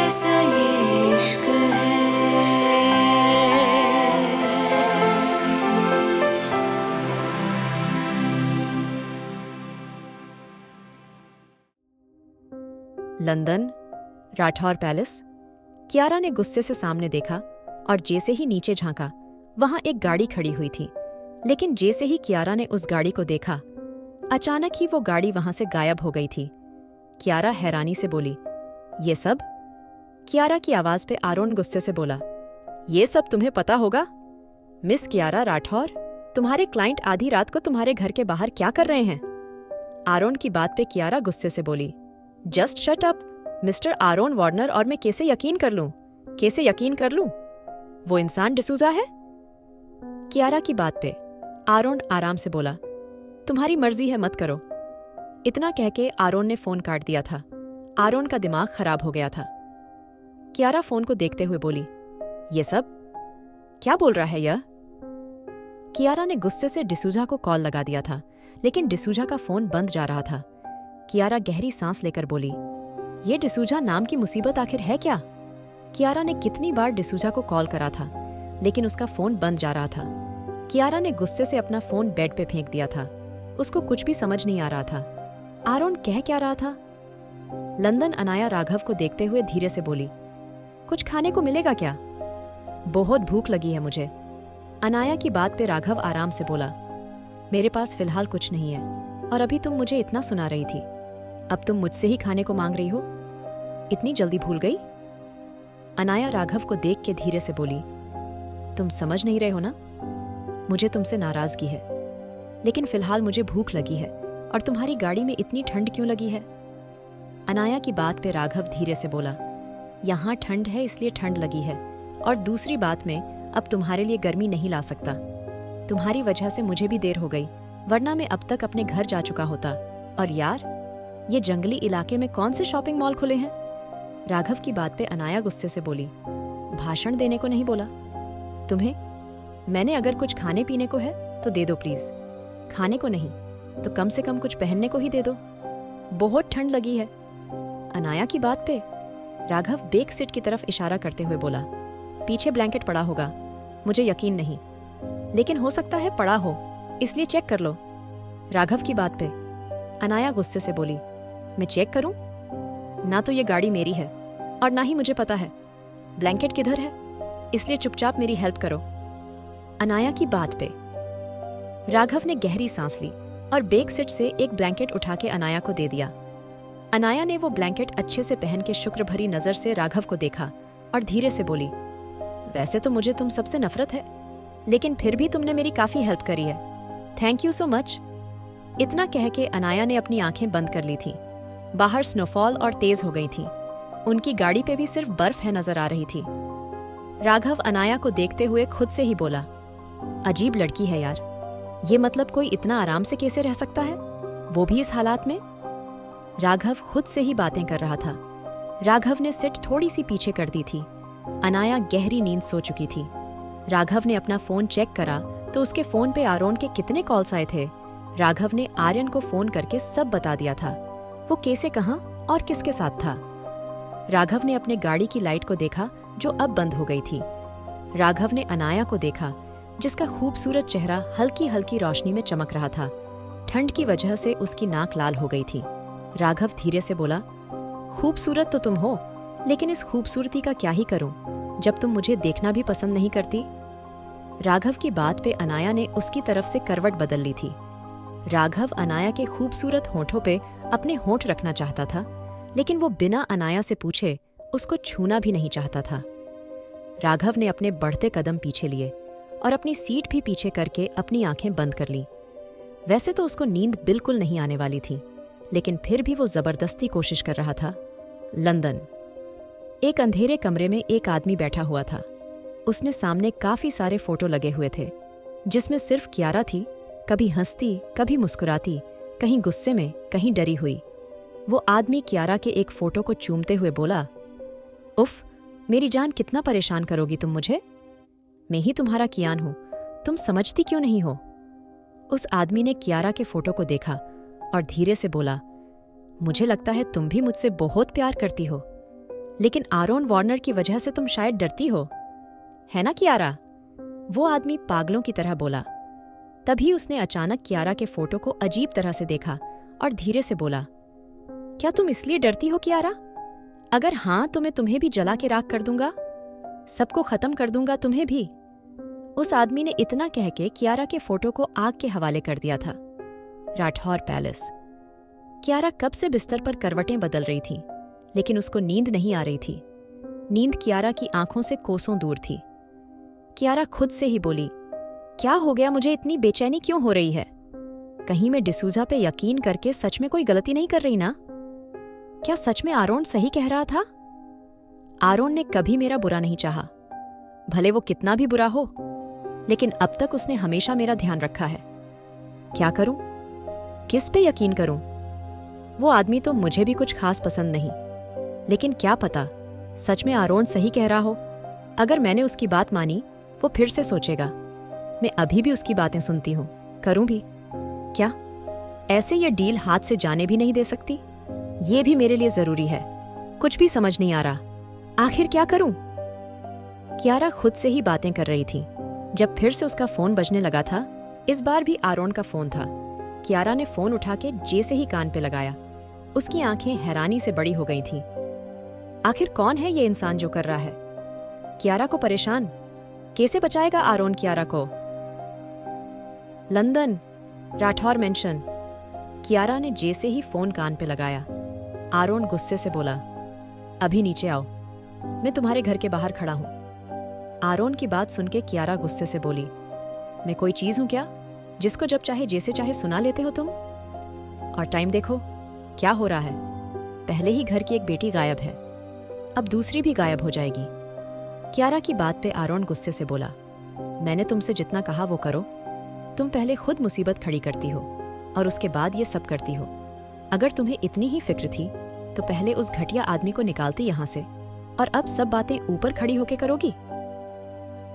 कैसा ये इश्क है। London, Rathore palace. कियारा ने गुस्से से सामने देखा और जैसे ही नीचे झांका, वहां एक गाड़ी खड़ी हुई थी। लेकिन जैसे ही कियारा ने उस गाड़ी को देखा, अचानक ही वो गाड़ी वहां से गायब हो गई थी। कियारा हैरानी से बोली, ये सब? कियारा की आवाज पे आरोन गुस्से से बोला, ये सब तुम्हें पता होगा? मिस कियारा राठौर, तुम्हारे क्लाइंट आधी रात को तुम्हारे घर के बाहर क्या कर रहे हैं? आरोन की बात पे कियारा गुस्से से बोली, just shut up mister Aaron Warner. और मैं कैसे यकीन कर लूं? कैसे यकीन कर लूं? वो इंसान डिसूजा है? कियारा की बात पे आरोन आराम से बोला, तुम्हारी मर्जी है, मत करो। इतना कह के आरोन ने फोन काट दिया था। आरोन का दिमाग खराब हो गया था। कियारा फोन को देखते हुए बोली, ये सब क्या बोल रहा है यह? कियारा ने गुस्से से डिसूजा को कॉल लगा दिया था, लेकिन डिसूजा का फोन बंद जा रहा था। कियारा गहरी सांस लेकर बोली, ये डिसूजा नाम की मुसीबत आखिर है क्या? कियारा ने कितनी बार डिसूजा को कॉल करा था, लेकिन उसका फोन बंद जा रहा था। कियारा ने गुस्से से अपना फोन बेड पे फेंक दिया था। उसको कुछ भी समझ नहीं आ रहा था। आरोन कह क्या रहा था? लंदन अनाया राघव को देखते हुए धीरे से बोली, कुछ खाने को मिलेगा क्या? बहुत भूख लगी है मुझे। अनाया की बात पे राघव आराम से बोला, मेरे पास फिलहाल कुछ नहीं है, और अभी तुम मुझे इतना सुना रही थी, अब तुम मुझसे ही खाने को मांग रही हो? इतनी जल्दी भूल गई? अनाया राघव को देख के धीरे से बोली, तुम समझ नहीं रहे हो ना, मुझे तुमसे नाराजगी है, लेकिन फिलहाल मुझे भूख लगी है। और तुम्हारी गाड़ी में इतनी ठंड क्यों लगी है? अनाया की बात पे राघव धीरे से बोला, यहाँ ठंड है इसलिए ठंड लगी है, और दूसरी बात में अब तुम्हारे लिए गर्मी नहीं ला सकता। तुम्हारी वजह से मुझे भी देर हो गई, वरना मैं अब तक अपने घर जा चुका होता। और यार, ये जंगली इलाके में कौन से शॉपिंग मॉल खुले हैं? राघव की बात पे अनाया गुस्से से बोली, भाषण देने को नहीं बोला तुम्हें? मैंने अगर कुछ खाने पीने को है तो दे दो प्लीज, खाने को नहीं तो कम से कम कुछ पहनने को ही दे दो, बहुत ठंड लगी है। अनाया की बात पे राघव बेक सीट की तरफ इशारा करते हुए बोला, पीछे ब्लैंकेट पड़ा होगा, मुझे यकीन नहीं, लेकिन हो सकता है पड़ा हो, इसलिए चेक कर लो। राघव की बात पे अनाया गुस्से से बोली, मैं चेक करूं? ना तो ये गाड़ी मेरी है और ना ही मुझे पता है ब्लैंकेट किधर है, इसलिए चुपचाप मेरी हेल्प करो। अनाया की बात पे राघव ने गहरी सांस ली और बेक सीट से एक ब्लैंकेट उठा के अनाया को दे दिया। अनाया ने वो ब्लैंकेट अच्छे से पहन के शुक्र भरी नजर से राघव को देखा और धीरे से बोली, वैसे तो मुझे तुम सबसे नफरत है, लेकिन फिर भी तुमने मेरी काफी हेल्प करी है, थैंक यू सो मच। इतना कह के अनाया ने अपनी आंखें बंद कर ली थी। बाहर स्नोफॉल और तेज हो गई थी। उनकी गाड़ी पे भी सिर्फ बर्फ है नजर आ रही थी। राघव अनाया को देखते हुए खुद से ही बोला, अजीब लड़की है यार, ये मतलब कोई इतना आराम से कैसे रह सकता है, वो भी इस हालात में? राघव खुद से ही बातें कर रहा था। राघव ने सीट थोड़ी सी पीछे कर दी थी। अनाया गहरी नींद सो चुकी थी। राघव ने अपना फोन चेक करा तो उसके फोन पे आरोन के कितने कॉल्स आए थे। राघव ने आर्यन को फोन करके सब बता दिया था, वो कैसे, कहां और किसके साथ था। राघव ने अपने गाड़ी की लाइट को देखा जो अब बंद हो गई थी। राघव ने अनाया को देखा जिसका खूबसूरत चेहरा हल्की हल्की रोशनी में चमक रहा था। ठंड की वजह से उसकी नाक लाल हो गई थी। राघव धीरे से बोला, खूबसूरत तो तुम हो, लेकिन इस खूबसूरती का क्या ही करूं जब तुम मुझे देखना भी पसंद नहीं करती। राघव की बात पे अनाया ने उसकी तरफ से करवट बदल ली थी। राघव अनाया के खूबसूरत होठों पे अपने होंठ रखना चाहता था, लेकिन वो बिना अनाया से पूछे उसको छूना भी नहीं चाहता था। राघव ने अपने बढ़ते कदम पीछे लिए और अपनी सीट भी पीछे करके अपनी आंखें बंद कर ली। वैसे तो उसको नींद बिल्कुल नहीं आने वाली थी, लेकिन फिर भी वो जबरदस्ती कोशिश कर रहा था। लंदन। एक अंधेरे कमरे में एक आदमी बैठा हुआ था। उसने सामने काफी सारे फोटो लगे हुए थे, जिसमें सिर्फ कियारा थी, कभी हंसती, कभी मुस्कुराती, कहीं गुस्से में, कहीं डरी हुई। वो आदमी कियारा के एक फोटो को चूमते हुए बोला, उफ, मेरी जान, कितना परेशान करोगी तुम मुझे? मैं ही तुम्हारा कियान हूं, तुम समझती क्यों नहीं हो? उस आदमी ने कियारा के फोटो को देखा और धीरे से बोला, मुझे लगता है तुम भी मुझसे बहुत प्यार करती हो, लेकिन आरोन वार्नर की वजह से तुम शायद डरती हो, है ना कियारा? वो आदमी पागलों की तरह बोला। तभी उसने अचानक कियारा के फोटो को अजीब तरह से देखा और धीरे से बोला, क्या तुम इसलिए डरती हो कियारा? अगर हाँ तो मैं तुम्हें भी जला के राख कर दूंगा, सबको खत्म कर दूंगा, तुम्हें भी। उस आदमी ने इतना कह के कियारा के फोटो को आग के हवाले कर दिया था। राठौर पैलेस। कियारा कब से बिस्तर पर करवटें बदल रही थी, लेकिन उसको नींद नहीं आ रही थी। नींद कियारा की आंखों से कोसों दूर थी। कियारा खुद से ही बोली, क्या हो गया, मुझे इतनी बेचैनी क्यों हो रही है? कहीं मैं डिसूजा पे यकीन करके सच में कोई गलती नहीं कर रही ना? क्या सच में आरोन सही कह रहा था? आरोन ने कभी मेरा बुरा नहीं चाहा, भले वो कितना भी बुरा हो, लेकिन अब तक उसने हमेशा मेरा ध्यान रखा है। क्या करूं? किस पे यकीन करूं? वो आदमी तो मुझे भी कुछ खास पसंद नहीं, लेकिन क्या पता सच में आरोन सही कह रहा हो। अगर मैंने उसकी बात मानी, वो फिर से सोचेगा। मैं अभी भी उसकी बातें सुनती हूं, करूं भी क्या? ऐसे ये डील हाथ से जाने भी नहीं दे सकती। ये भी मेरे लिए जरूरी है। कुछ भी समझ नहीं आ रहा, आखिर क्या करूं? कियारा खुद से ही बातें कर रही थी जब फिर से उसका फोन बजने लगा था। इस बार भी आरोन का फोन था। कियारा ने फोन उठा के जैसे ही कान पे लगाया, उसकी आंखें हैरानी से बड़ी हो गई थीं। आखिर कौन है ये इंसान जो कर रहा है कियारा को परेशान? कैसे बचाएगा आरोन कियारा को? London, Rathore mention. कियारा ने जैसे ही फोन कान पे लगाया, आरोन गुस्से से बोला, अभी नीचे आओ, मैं तुम्हारे घर के बाहर खड़ा हूं। आरोन की बात सुन के कियारा गुस्से से बोली, मैं कोई चीज हूं क्या जिसको जब चाहे जैसे चाहे सुना लेते हो तुम? और टाइम देखो क्या हो रहा है। पहले ही घर की एक बेटी गायब है, अब दूसरी भी गायब हो जाएगी। कियारा की बात पे आरोन गुस्से से बोला, मैंने तुमसे जितना कहा वो करो। तुम पहले खुद मुसीबत खड़ी करती हो और उसके बाद ये सब करती हो। अगर तुम्हें इतनी ही फिक्र थी तो पहले उस घटिया आदमी को निकालती यहां से, और अब सब बातें ऊपर खड़ी होके करोगी?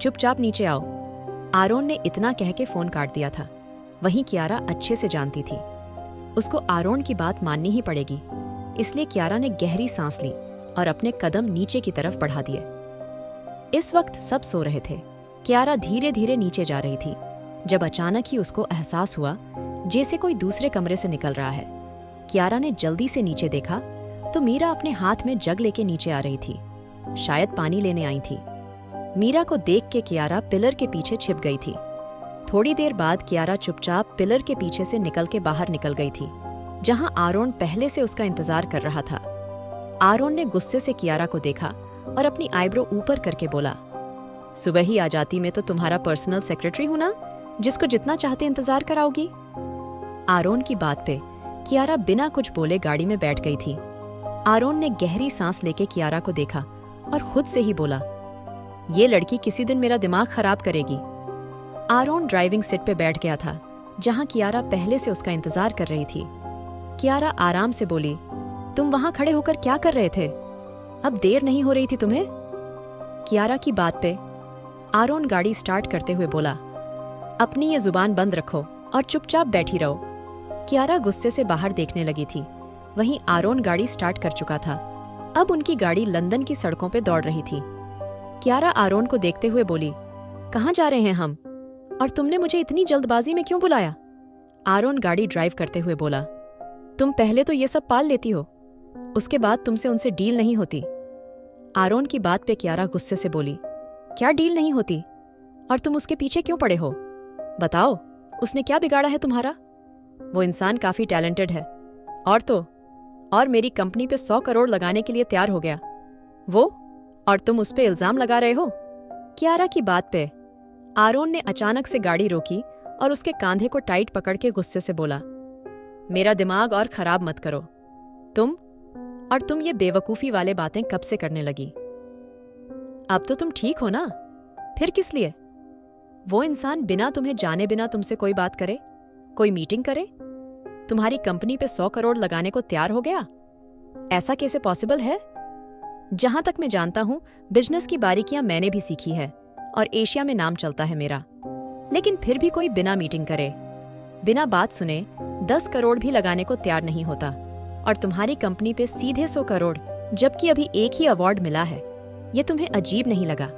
चुपचाप नीचे आओ। आरोन ने इतना कह के फोन काट दिया था। वहीं कियारा अच्छे से जानती थी उसको आरोन की बात माननी ही पड़ेगी, इसलिए कियारा ने गहरी सांस ली और अपने कदम नीचे की तरफ बढ़ा दिए। इस वक्त सब सो रहे थे। कियारा धीरे धीरे नीचे जा रही थी जब अचानक ही उसको एहसास हुआ जैसे कोई दूसरे कमरे से निकल रहा है। कियारा ने जल्दी से नीचे देखा तो मीरा अपने हाथ में जग लेके नीचे आ रही थी, शायद पानी लेने आई थी। मीरा को देख के कियारा पिलर के पीछे छिप गई थी। थोड़ी देर बाद कियारा चुपचाप पिलर के पीछे से निकल के बाहर निकल गई थी, जहां आरोन पहले से उसका इंतजार कर रहा था। आरोन ने गुस्से से कियारा को देखा और अपनी आईब्रो ऊपर करके बोला, सुबह ही आ जाती, मैं तो तुम्हारा पर्सनल सेक्रेटरी हूं ना, जिसको जितना चाहते इंतजार कराओगी। आरोन की बात पे कियारा बिना कुछ बोले गाड़ी में बैठ गई थी। आरोन ने गहरी सांस लेके कियारा को देखा और खुद से ही बोला, ये लड़की किसी दिन मेरा दिमाग खराब करेगी। आरोन ड्राइविंग सीट पे बैठ गया था, जहां कियारा पहले से उसका इंतजार कर रही थी। कियारा आराम से बोली, तुम वहां खड़े होकर क्या कर रहे थे? अब देर नहीं हो रही थी तुम्हें? कियारा की बात पे आरोन गाड़ी स्टार्ट करते हुए बोला, अपनी ये जुबान बंद रखो और चुपचाप बैठी रहो। कियारा गुस्से से बाहर देखने लगी थी। वहीं आरोन गाड़ी स्टार्ट कर चुका था। अब उनकी गाड़ी लंदन की सड़कों पे दौड़ रही थी। कियारा आरोन को देखते हुए बोली, कहाँ जा रहे हैं हम? और तुमने मुझे इतनी जल्दबाजी में क्यों बुलाया? आरोन गाड़ी ड्राइव करते हुए बोला, तुम पहले तो ये सब पाल लेती हो, उसके बाद तुमसे उनसे डील नहीं होती। आरोन की बात पे कियारा गुस्से से बोली, क्या डील नहीं होती? और तुम उसके पीछे क्यों पड़े हो? बताओ, उसने क्या बिगाड़ा है तुम्हारा? वो इंसान काफी टैलेंटेड है, और मेरी कंपनी पे 100 करोड़ लगाने के लिए तैयार हो गया। वो, और तुम उस पे इल्जाम लगा रहे हो? कियारा की बात पे आरोन ने अचानक से गाड़ी रोकी और उसके कांधे को टाइट पकड़ के गुस्से से बोला, मेरा दिमाग और खराब मत करो। तुम ये बेवकूफी वाले बातें कब से करने लगी? अब तो तुम ठीक हो ना, फिर किस लिए? वो इंसान बिना तुम्हें जाने बिना तुमसे कोई बात करे, कोई मीटिंग करे, तुम्हारी कंपनी पे 100 करोड़ लगाने को तैयार हो गया? ऐसा कैसे पॉसिबल है? जहां तक मैं जानता हूं, बिजनेस की बारीकियां मैंने भी सीखी है और एशिया में नाम चलता है मेरा। लेकिन फिर भी कोई बिना मीटिंग करे, बिना बात सुने 10 करोड़ भी लगाने को तैयार नहीं होता, और तुम्हारी कंपनी पे सीधे 100 करोड़ जबकि अभी एक ही अवार्ड मिला है। ये तुम्हें अजीब नहीं लगा?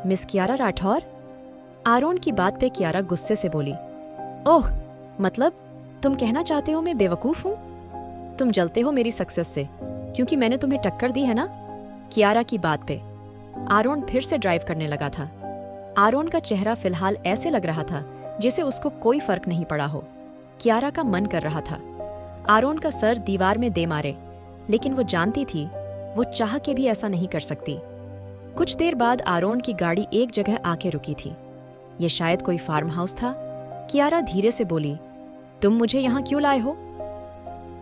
मिस कियारा राठौर? आरोन की बात पे कियारा गुस्से से बोली। ओह, मतलब तुम कहना चाहते हो मैं बेवकूफ़ हूँ? तुम जलते हो मेरी सक्सेस से क्योंकि मैंने तुम्हें टक्कर दी है ना? कियारा की बात पे आरोन फिर से ड्राइव करने लगा था। आरोन का चेहरा फिलहाल ऐसे लग रहा था जैसे उसको कोई फर्क नहीं पड़ा हो। कियारा का मन कर रहा था आरोन का सर दीवार में दे मारे, लेकिन वो जानती थी वो चाह के भी ऐसा नहीं कर सकती। कुछ देर बाद आरोन की गाड़ी एक जगह आके रुकी थी। ये शायद कोई फार्म हाउस था। कियारा धीरे से बोली, तुम मुझे यहाँ क्यों लाए हो?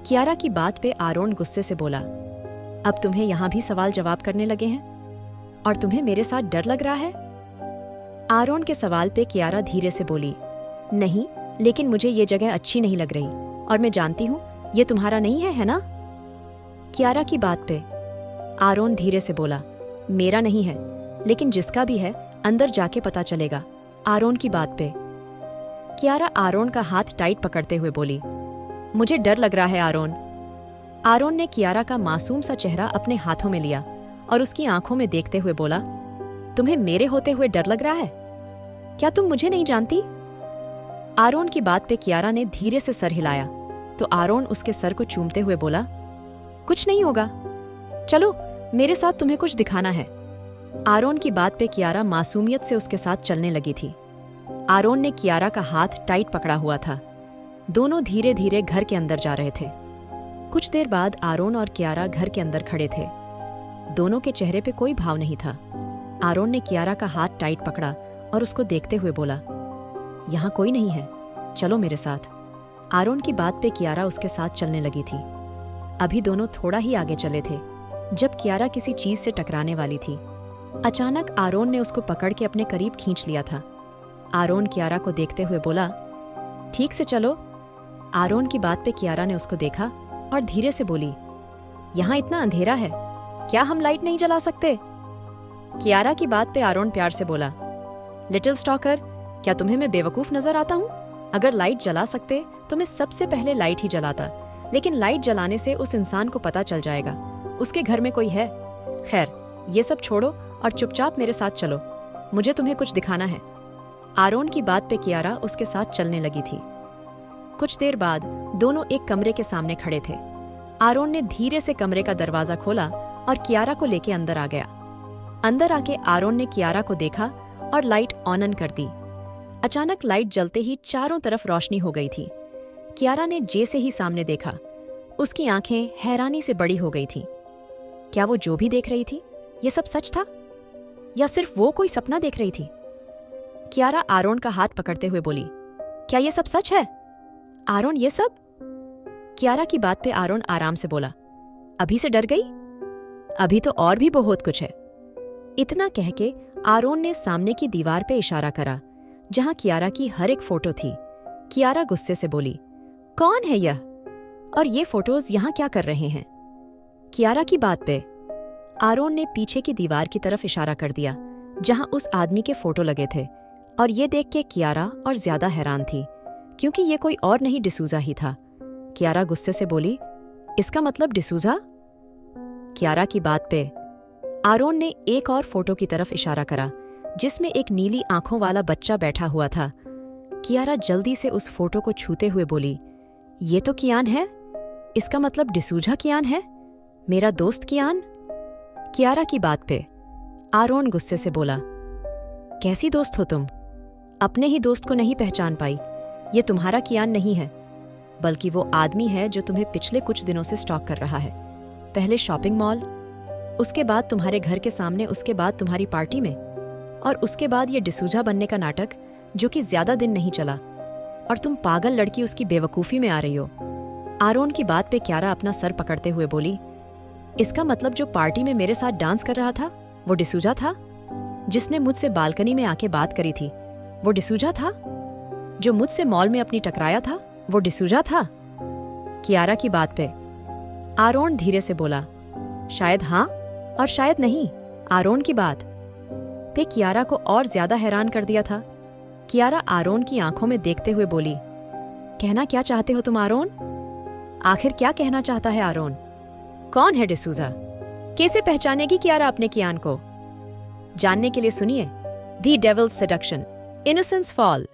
कियारा की बात पे आरोन गुस्से से बोला, अब तुम्हें यहाँ भी सवाल जवाब करने लगे हैं और तुम्हें मेरे साथ डर लग रहा है? आरोन के सवाल पे कियारा धीरे से बोली, नहीं, लेकिन मुझे ये जगह अच्छी नहीं लग रही और मैं जानती हूँ ये तुम्हारा नहीं है ना? कियारा की बात पे आरोन धीरे से बोला, मेरा नहीं है, लेकिन जिसका भी है अंदर जाके पता चलेगा। आरोन की बात पे कियारा आरोन का हाथ टाइट पकड़ते हुए बोली, मुझे डर लग रहा है आरोन। आरोन ने कियारा का मासूम सा चेहरा अपने हाथों में लिया और उसकी आंखों में देखते हुए बोला, तुम्हें मेरे होते हुए डर लग रहा है? क्या तुम मुझे नहीं जानती? आरोन की बात पे कियारा ने धीरे से सर हिलाया तो आरोन उसके सर को चूमते हुए बोला, कुछ नहीं होगा, चलो मेरे साथ तुम्हें कुछ दिखाना है। आरोन की बात पे कियारा मासूमियत से उसके साथ चलने लगी थी। आरोन ने कियारा का हाथ टाइट पकड़ा हुआ था। दोनों धीरे धीरे घर के अंदर जा रहे थे। कुछ देर बाद आरोन और कियारा घर के अंदर खड़े थे। दोनों के चेहरे पे कोई भाव नहीं था। आरोन ने कियारा का हाथ टाइट पकड़ा और उसको देखते हुए बोला, यहाँ कोई नहीं है, चलो मेरे साथ। आरोन की बात पे कियारा उसके साथ चलने लगी थी। अभी दोनों थोड़ा ही आगे चले थे जब कियारा किसी चीज से टकराने वाली थी। अचानक आरोन ने उसको पकड़ के अपने करीब खींच लिया था। आरोन कियारा को देखते हुए बोला, ठीक से चलो। आरोन की बात पे कियारा ने उसको देखा और धीरे से बोली, यहाँ इतना अंधेरा है, क्या हम लाइट नहीं जला सकते? कियारा की बात पे आरोन प्यार से बोला, लिटिल स्टॉकर, क्या तुम्हें मैं बेवकूफ नजर आता हूँ? अगर लाइट जला सकते तो मैं सबसे पहले लाइट ही जलाता, लेकिन लाइट जलाने से उस इंसान को पता चल जाएगा उसके घर में कोई है। खैर, ये सब छोड़ो और चुपचाप मेरे साथ चलो, मुझे तुम्हें कुछ दिखाना है। आरोन की बात पे कियारा उसके साथ चलने लगी थी। कुछ देर बाद दोनों एक कमरे के सामने खड़े थे। आरोन ने धीरे से कमरे का दरवाजा खोला और कियारा को लेके अंदर आ गया। अंदर आके आरोन ने कियारा को देखा और लाइट ऑन कर दी। अचानक लाइट जलते ही चारों तरफ रोशनी हो गई थी। कियारा ने जैसे ही सामने देखा, उसकी आंखें हैरानी से बड़ी हो गई थीं। क्या वो जो भी देख रही थी ये सब सच था या सिर्फ वो कोई सपना देख रही थी? कियारा आरोन का हाथ पकड़ते हुए बोली, क्या ये सब सच है? आरोन, ये सब? कियारा की बात पे आरोन आराम से बोला, अभी से डर गई? अभी तो और भी बहुत कुछ है। इतना कह के आरोन ने सामने की दीवार पे इशारा करा जहां कियारा की हर एक फोटो थी। कियारा गुस्से से बोली, कौन है यह और ये फोटोज यहाँ क्या कर रहे हैं? कियारा की बात पे आरोन ने पीछे की दीवार की तरफ इशारा कर दिया जहां उस आदमी के फोटो लगे थे, और ये देख के कियारा और ज्यादा हैरान थी क्योंकि ये कोई और नहीं डिसूजा ही था। कियारा गुस्से से बोली, इसका मतलब डिसूजा? कियारा की बात पे आरोन ने एक और फोटो की तरफ इशारा करा जिसमें एक नीली आंखों वाला बच्चा बैठा हुआ था। कियारा जल्दी से उस फोटो को छूते हुए बोली, ये तो कियान है, इसका मतलब डिसूजा कियान है, मेरा दोस्त कियान। कियारा की बात पे आरोन गुस्से से बोला, कैसी दोस्त हो तुम? अपने ही दोस्त को नहीं पहचान पाई। ये तुम्हारा कियान नहीं है, बल्कि वो आदमी है जो तुम्हें पिछले कुछ दिनों से स्टॉक कर रहा है। पहले शॉपिंग मॉल, उसके बाद तुम्हारे घर के सामने, उसके बाद तुम्हारी पार्टी में, और उसके बाद ये डिसूजा बनने का नाटक जो कि ज्यादा दिन नहीं चला, और तुम पागल लड़की उसकी बेवकूफ़ी में आ रही हो। आरोन की बात पे कियारा अपना सर पकड़ते हुए बोली, इसका मतलब जो पार्टी में मेरे साथ डांस कर रहा था वो डिसूजा था? जिसने मुझसे बालकनी में आके बात करी थी वो डिसूजा था? जो मुझसे मॉल में अपनी टकराया था वो डिसूजा था? कियारा की बात पे आरोन धीरे से बोला, शायद हाँ और शायद नहीं। आरोन की बात पे कियारा को और ज्यादा हैरान कर दिया था। कियारा आरोन की आंखों में देखते हुए बोली, कहना क्या चाहते हो तुम आरोन? आखिर क्या कहना चाहता है आरोन? कौन है डिसूजा? कैसे पहचानेगी कियारा अपने कियान को? जानने के लिए सुनिए the devil's seduction, innocence fall.